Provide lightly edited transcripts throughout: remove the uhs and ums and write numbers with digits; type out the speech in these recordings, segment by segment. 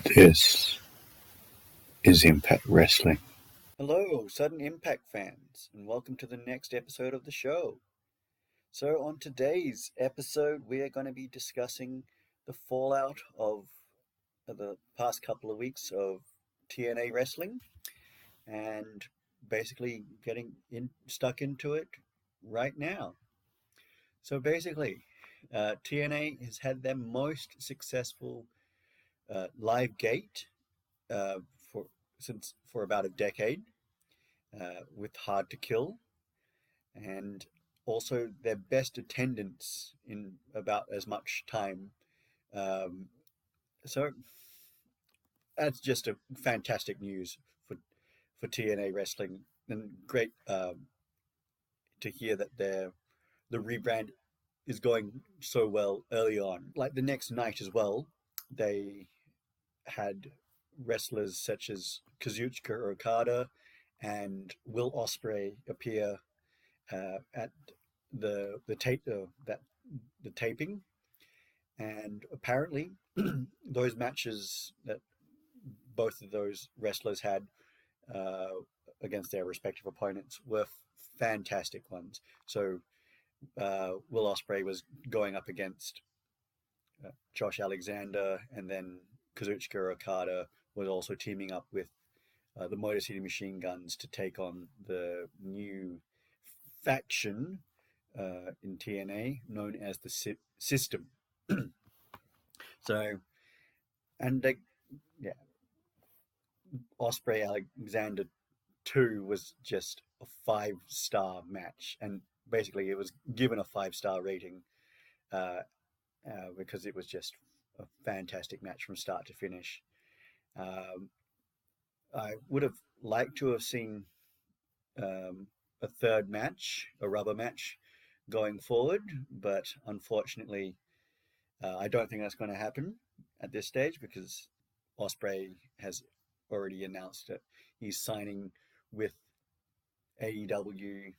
This is Impact Wrestling. Hello, Sudden Impact fans, and welcome to the next episode of the show. So, on today's episode, we are going to be discussing the fallout of the past couple of weeks of TNA wrestling and basically getting stuck into it right now. So, basically, TNA has had their most successful live gate uh, for for about a decade with Hard to Kill and also their best attendance in about as much time. Um, so that's just a fantastic news for TNA wrestling, and great to hear that the rebrand is going so well early on. Like the next night as well, they had wrestlers such as Kazuchika Okada and Will Ospreay appear at the tape that the taping, and apparently those matches that both of those wrestlers had uh, against their respective opponents were fantastic ones. So Will Ospreay was going up against Josh Alexander, and then Kazuchika Okada was also teaming up with the Motor City Machine Guns to take on the new faction in TNA known as the System. So, and they, yeah, Osprey Alexander 2 was just a 5-star match, and basically it was given a 5-star rating uh, because it was just a fantastic match from start to finish. Um, I would have liked to have seen a third match, a rubber match, going forward, but unfortunately, I don't think that's going to happen at this stage because Osprey has already announced that he's signing with AEW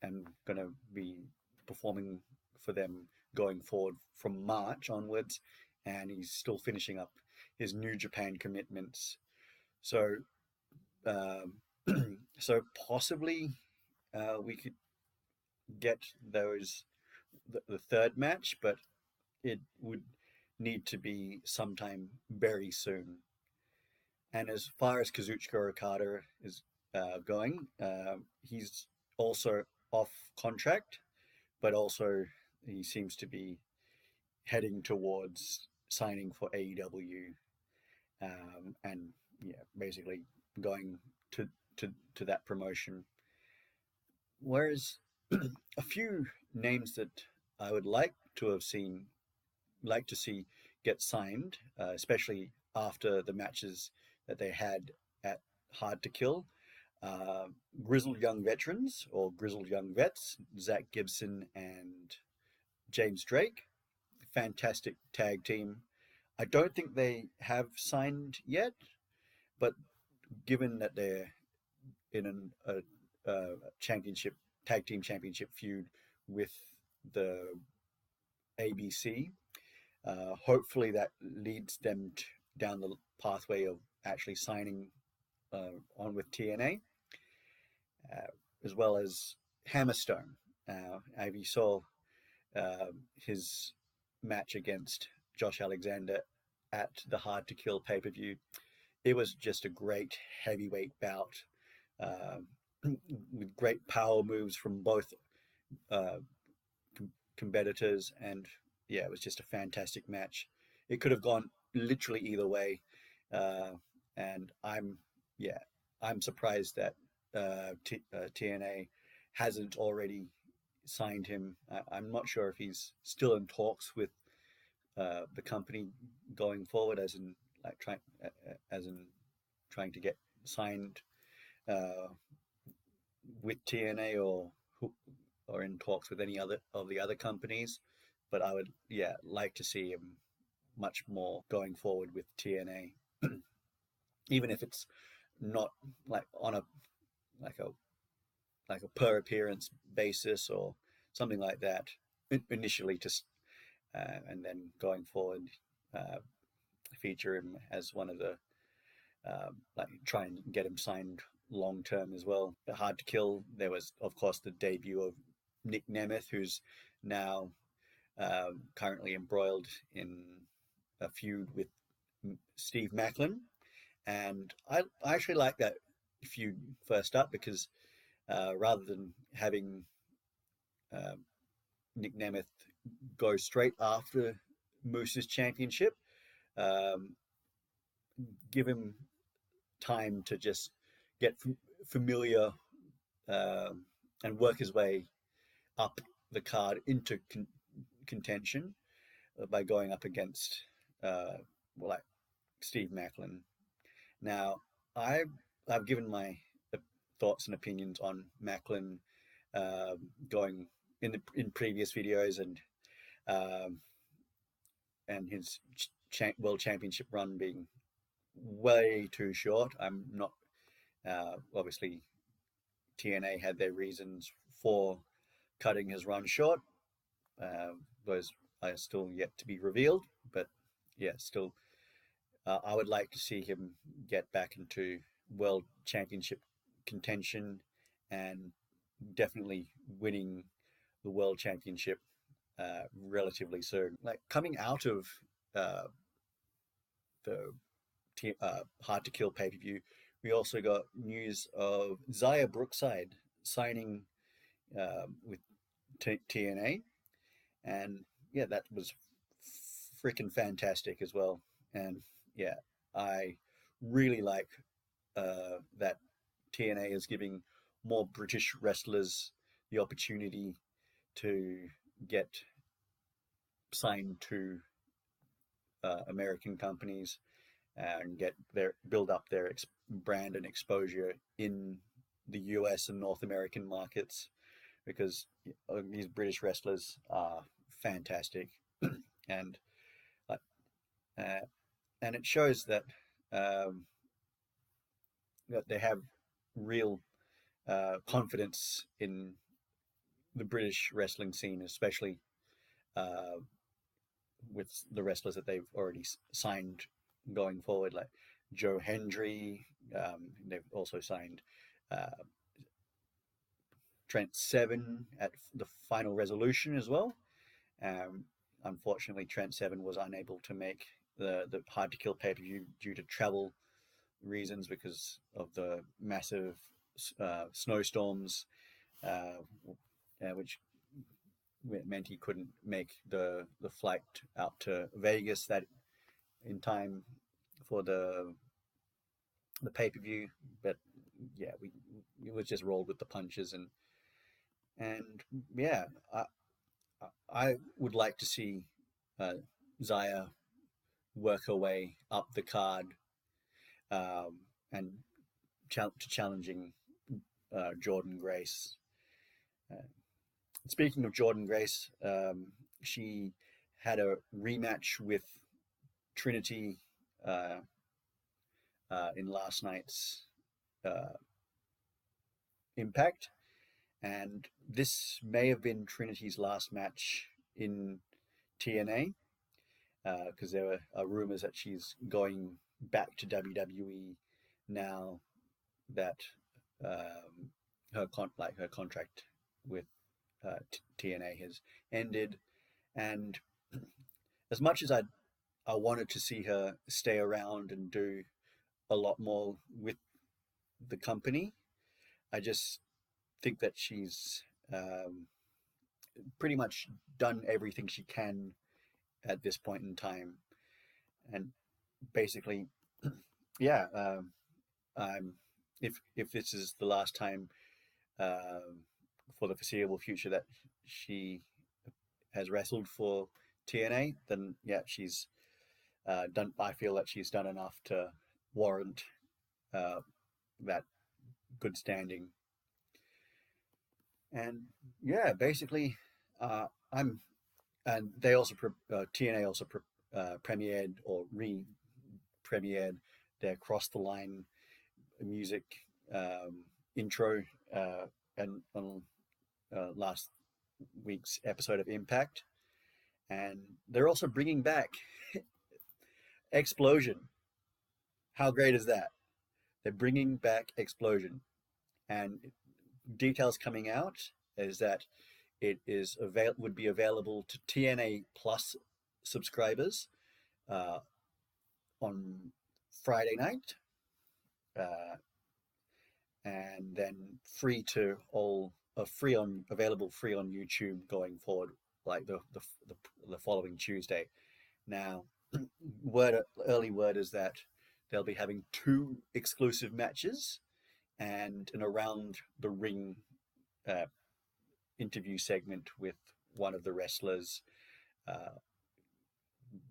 and going to be performing for them going forward from March onwards, and he's still finishing up his New Japan commitments. So, um, so possibly we could get the third match, but it would need to be sometime very soon. And as far as Kazuchika Okada is going, he's also off contract, but also he seems to be heading towards signing for AEW, and yeah, basically going to to that promotion. Whereas a few names that I would like to see get signed, especially after the matches that they had at Hard to Kill. Uh, Grizzled Young Veterans or Grizzled Young Vets, Zach Gibson and James Drake, fantastic tag team. I don't think they have signed yet, but given that they're in a championship tag team championship feud with the ABC, hopefully that leads them down the pathway of actually signing on with TNA, as well as Hammerstone. If you saw his match against Josh Alexander at the Hard to Kill pay per view, it was just a great heavyweight bout uh, with great power moves from both uh, competitors, and yeah, it was just a fantastic match. It could have gone literally either way, uh, and yeah, I'm surprised that TNA hasn't already signed him. I'm not sure if he's still in talks with the company going forward, as in like trying as in trying to get signed uh, with TNA, or in talks with any other of the other companies. But I would, yeah, like to see him much more going forward with TNA, even if it's not like on a like a like a per appearance basis or something like that initially, and then going forward. Uh, feature him as one of the like try and get him signed long term as well. Hard to Kill. There was, of course, the debut of Nick Nemeth, who's now currently embroiled in a feud with Steve Macklin, and I actually like that feud first up because rather than having uh, Nick Nemeth go straight after Moose's championship, um, give him time to just get familiar and work his way up the card into contention by going up against well, like Steve Macklin. Now, I I've given my thoughts and opinions on Macklin going in previous videos, um, and his world championship run being way too short. I'm not obviously TNA had their reasons for cutting his run short. Those are still yet to be revealed, but yeah, still, I would like to see him get back into world championship contention and definitely winning the world championship relatively soon. Like coming out of uh, the Hard to Kill pay per view, we also got news of Zaya Brookside signing with TNA, and yeah, that was freaking fantastic as well. And yeah, I really like that TNA is giving more British wrestlers the opportunity to get signed to American companies and get their build up their brand and exposure in the US and North American markets because these British wrestlers are fantastic and uh, and it shows um, that they have real confidence in the British wrestling scene, especially uh, with the wrestlers that they've already signed going forward, like Joe Hendry. They've also signed uh, Trent Seven at the Final Resolution as well. Um, Unfortunately, Trent Seven was unable to make the Hard to Kill pay per view due to travel reasons because of the massive snowstorms, uh, which meant he couldn't make the flight out to Vegas that in time for the pay per view. But yeah, we was just rolled with the punches and yeah, I would like to see uh, Zaya work her way up the card and challenging Jordan Grace. Uh, Speaking of Jordan Grace, she had a rematch with Trinity uh, in last night's uh, Impact, and this may have been Trinity's last match in TNA because there were rumors that she's going back to WWE now that her contract with TNA has ended, and as much as I wanted to see her stay around and do a lot more with the company, I just think that she's pretty much done everything she can at this point in time, and basically, yeah, I'm if this is the last time for the foreseeable future that she has wrestled for TNA, then yeah, she's done. I feel that she's done enough to warrant uh, that good standing. And yeah, basically, I'm. And they also TNA also premiered or re-premiered their Cross the Line music intro and on last week's episode of Impact, and they're also bringing back Explosion. How great is that? They're bringing back Explosion, and details coming out is that it is would be available to TNA Plus subscribers uh, on Friday night, uh, and then available free on YouTube going forward, like the following Tuesday. Now, early word is that they'll be having 2 exclusive matches and an around the ring uh, interview segment with one of the wrestlers, uh,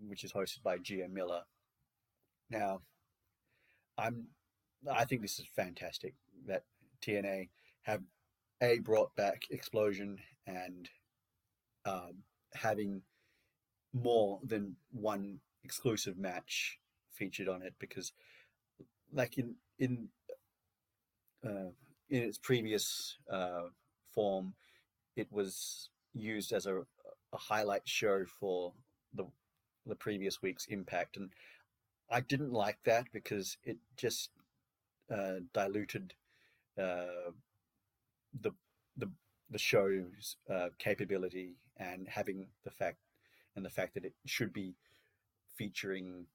which is hosted by GM Miller. Now, I'm I think this is fantastic that TNA have brought back Explosion and having more than one exclusive match featured on it, because like in its previous form, it was used as a highlight show for the previous week's Impact, and I didn't like that because it just diluted uh, the the the show's capability, and the fact that it should be featuring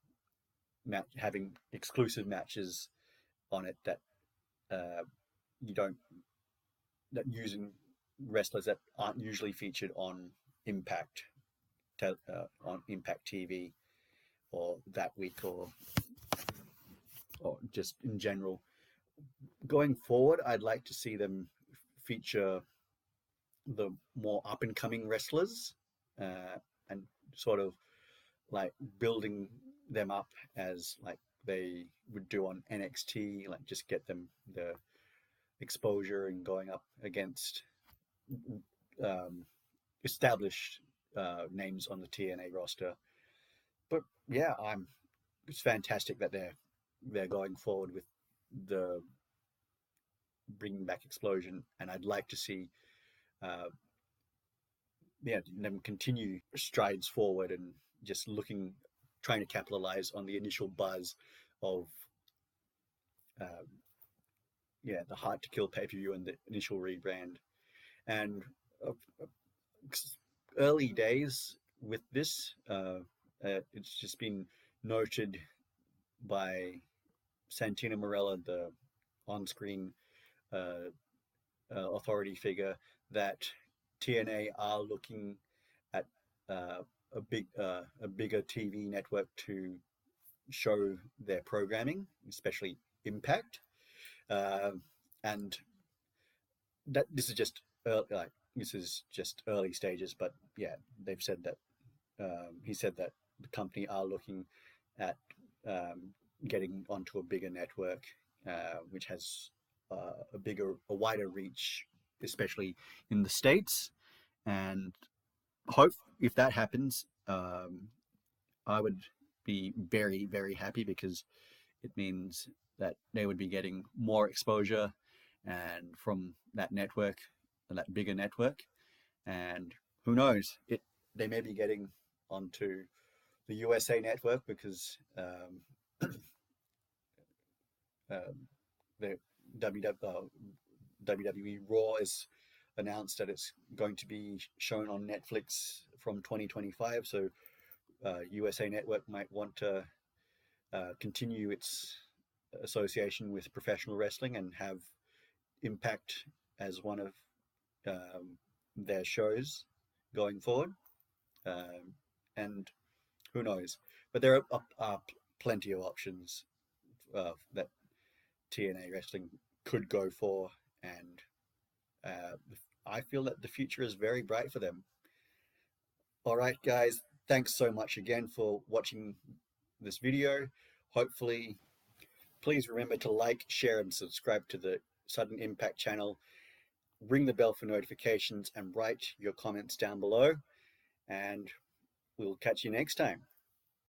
having exclusive matches on it that uh, you don't that using wrestlers that aren't usually featured on Impact on Impact TV or that week, or just in general. Going forward, I'd like to see them feature the more up and coming wrestlers, and sort of like building them up as like they would do on NXT, like just get them the exposure and going up against um, established names on the TNA roster. But yeah, it's fantastic that they're going forward with the bringing back Explosion, and I'd like to see uh, them continue strides forward and just trying to capitalize on the initial buzz of uh, the Hard to Kill pay-per-view and the initial rebrand. And uh, early days with this, it's just been noted by Santino Marella, the on-screen authority figure, that TNA are looking at a bigger TV network to show their programming, especially Impact, and that this is just early stages. But yeah, they've said that he said that the company are looking at getting onto a bigger network, which has a wider reach, especially in the States. And hope if that happens, I would be very, very happy, because it means that they would be getting more exposure and from that network, that bigger network. And who knows, they may be getting onto the USA network, because the WWE Raw is announced that it's going to be shown on Netflix from 2025. So USA Network might want to continue its association with professional wrestling and have Impact as one of their shows going forward. And who knows? But there are plenty of options that TNA Wrestling could go for, and I feel that the future is very bright for them. All right, guys, thanks so much again for watching this video. Hopefully, please remember to like, share, and subscribe to the Sudden Impact channel. Ring the bell for notifications and write your comments down below. And we'll catch you next time.